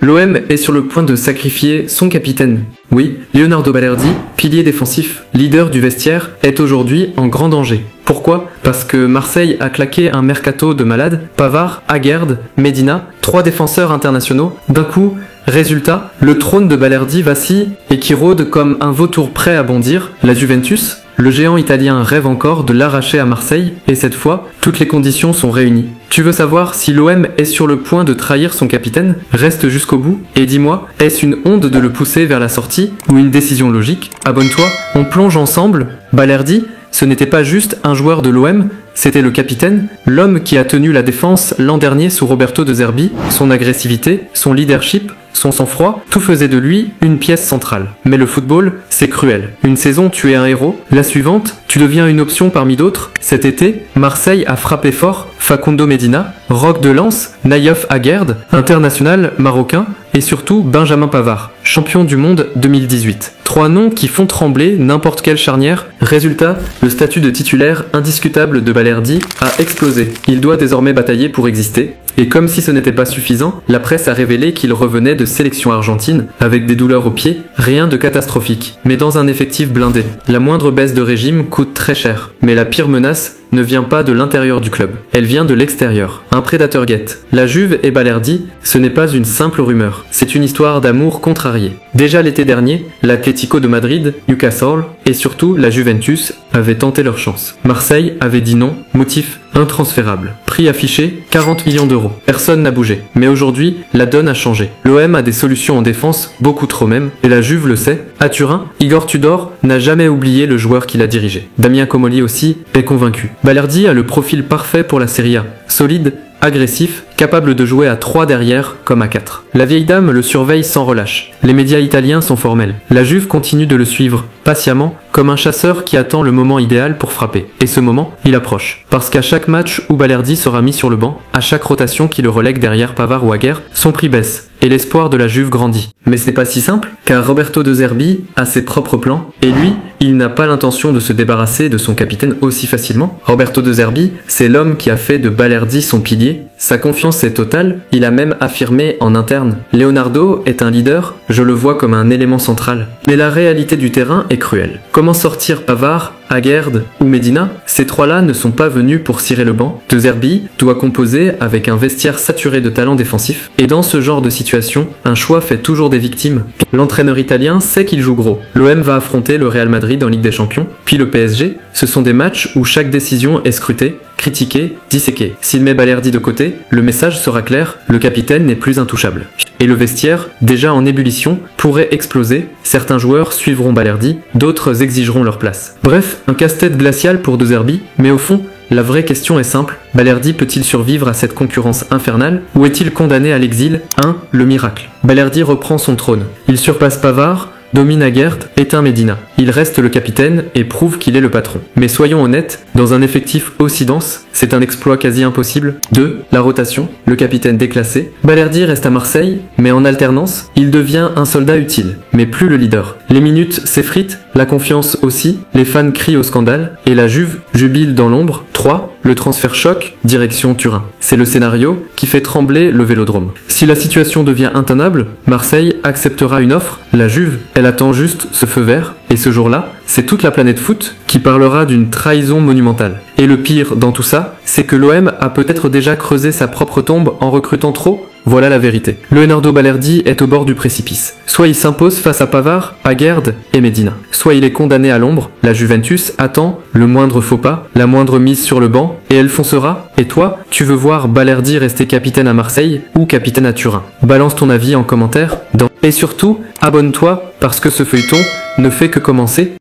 L'OM est sur le point de sacrifier son capitaine. Oui, Leonardo Balerdi, pilier défensif, leader du vestiaire, est aujourd'hui en grand danger. Pourquoi? Parce que Marseille a claqué un mercato de malade. Pavard, Aguerd, Medina, 3 défenseurs internationaux. D'un coup, résultat, le trône de Balerdi vacille et qui rôde comme un vautour prêt à bondir. La Juventus, le géant italien rêve encore de l'arracher à Marseille, et cette fois, toutes les conditions sont réunies. Tu veux savoir si l'OM est sur le point de trahir son capitaine? Reste jusqu'au bout, et dis-moi, est-ce une honte de le pousser vers la sortie, ou une décision logique? Abonne-toi, on plonge ensemble. Balerdi, ce n'était pas juste un joueur de l'OM, c'était le capitaine, l'homme qui a tenu la défense l'an dernier sous Roberto De Zerbi. Son agressivité, son leadership, son sang-froid, tout faisait de lui une pièce centrale. Mais le football, c'est cruel. Une saison, tu es un héros. La suivante, tu deviens une option parmi d'autres. Cet été, Marseille a frappé fort Facundo Medina, Roch de Lens, Naïef Aguerd, international marocain, et surtout Benjamin Pavard, champion du monde 2018. 3 noms qui font trembler n'importe quelle charnière. Résultat, le statut de titulaire indiscutable de Balerdi a explosé. Il doit désormais batailler pour exister. Et comme si ce n'était pas suffisant, la presse a révélé qu'il revenait de sélection argentine, avec des douleurs aux pieds, rien de catastrophique, mais dans un effectif blindé. La moindre baisse de régime coûte très cher, mais la pire menace ne vient pas de l'intérieur du club, elle vient de l'extérieur. Un prédateur guette. La Juve et Balerdi, ce n'est pas une simple rumeur, c'est une histoire d'amour contrarié. Déjà l'été dernier, l'Atlético de Madrid, Newcastle et surtout la Juventus avaient tenté leur chance. Marseille avait dit non, motif intransférable. Prix affiché, 40 millions d'euros. Personne n'a bougé. Mais aujourd'hui, la donne a changé. L'OM a des solutions en défense, beaucoup trop même, et la Juve le sait. À Turin, Igor Tudor n'a jamais oublié le joueur qui l'a dirigé. Damien Comolli aussi est convaincu. Balerdi a le profil parfait pour la Serie A. Solide, agressif, capable de jouer à 3 derrière comme à 4. La vieille dame le surveille sans relâche. Les médias italiens sont formels. La Juve continue de le suivre, patiemment, comme un chasseur qui attend le moment idéal pour frapper. Et ce moment, il approche. Parce qu'à chaque match où Balerdi sera mis sur le banc, à chaque rotation qui le relègue derrière Pavard ou Aguerd, son prix baisse. Et l'espoir de la Juve grandit. Mais ce n'est pas si simple, car Roberto De Zerbi a ses propres plans, et lui, il n'a pas l'intention de se débarrasser de son capitaine aussi facilement. Roberto De Zerbi, c'est l'homme qui a fait de Balerdi son pilier. Sa confiance est totale, il a même affirmé en interne. Leonardo est un leader, je le vois comme un élément central. Mais la réalité du terrain est cruelle. Comment sortir Pavard, Aguerd ou Medina? Ces 3-là ne sont pas venus pour cirer le banc. De Zerbi doit composer avec un vestiaire saturé de talents défensifs. Et dans ce genre de situation, un choix fait toujours des victimes. L'entraîneur italien sait qu'il joue gros. L'OM va affronter le Real Madrid en Ligue des Champions, puis le PSG. Ce sont des matchs où chaque décision est scrutée, critiquée, disséquée. S'il met Balerdi de côté, le message sera clair, le capitaine n'est plus intouchable. Et le vestiaire, déjà en ébullition, pourrait exploser. Certains joueurs suivront Balerdi, d'autres exigeront leur place. Bref, un casse-tête glacial pour De Zerbi, mais au fond, la vraie question est simple, Balerdi peut-il survivre à cette concurrence infernale ou est-il condamné à l'exil? 1. Le miracle. Balerdi reprend son trône. Il surpasse Pavard, domine Aguerd, éteint Medina. Il reste le capitaine et prouve qu'il est le patron. Mais soyons honnêtes, dans un effectif aussi dense, c'est un exploit quasi impossible. 2. La rotation, le capitaine déclassé. Balerdi reste à Marseille, mais en alternance, il devient un soldat utile, mais plus le leader. Les minutes s'effritent, la confiance aussi, les fans crient au scandale, et la Juve jubile dans l'ombre. 3. Le transfert choc, direction Turin. C'est le scénario qui fait trembler le Vélodrome. Si la situation devient intenable, Marseille acceptera une offre, la Juve, elle attend juste ce feu vert, et ce jour-là, c'est toute la planète foot qui parlera d'une trahison monumentale. Et le pire dans tout ça, c'est que l'OM a peut-être déjà creusé sa propre tombe en recrutant trop. Voilà la vérité. Leonardo Balerdi est au bord du précipice. Soit il s'impose face à Pavard, Aguerd et Medina. Soit il est condamné à l'ombre. La Juventus attend le moindre faux pas, la moindre mise sur le banc, et elle foncera. Et toi, tu veux voir Balerdi rester capitaine à Marseille ou capitaine à Turin? Balance ton avis en commentaire. Et surtout, abonne-toi parce que ce feuilleton ne fait que commencer.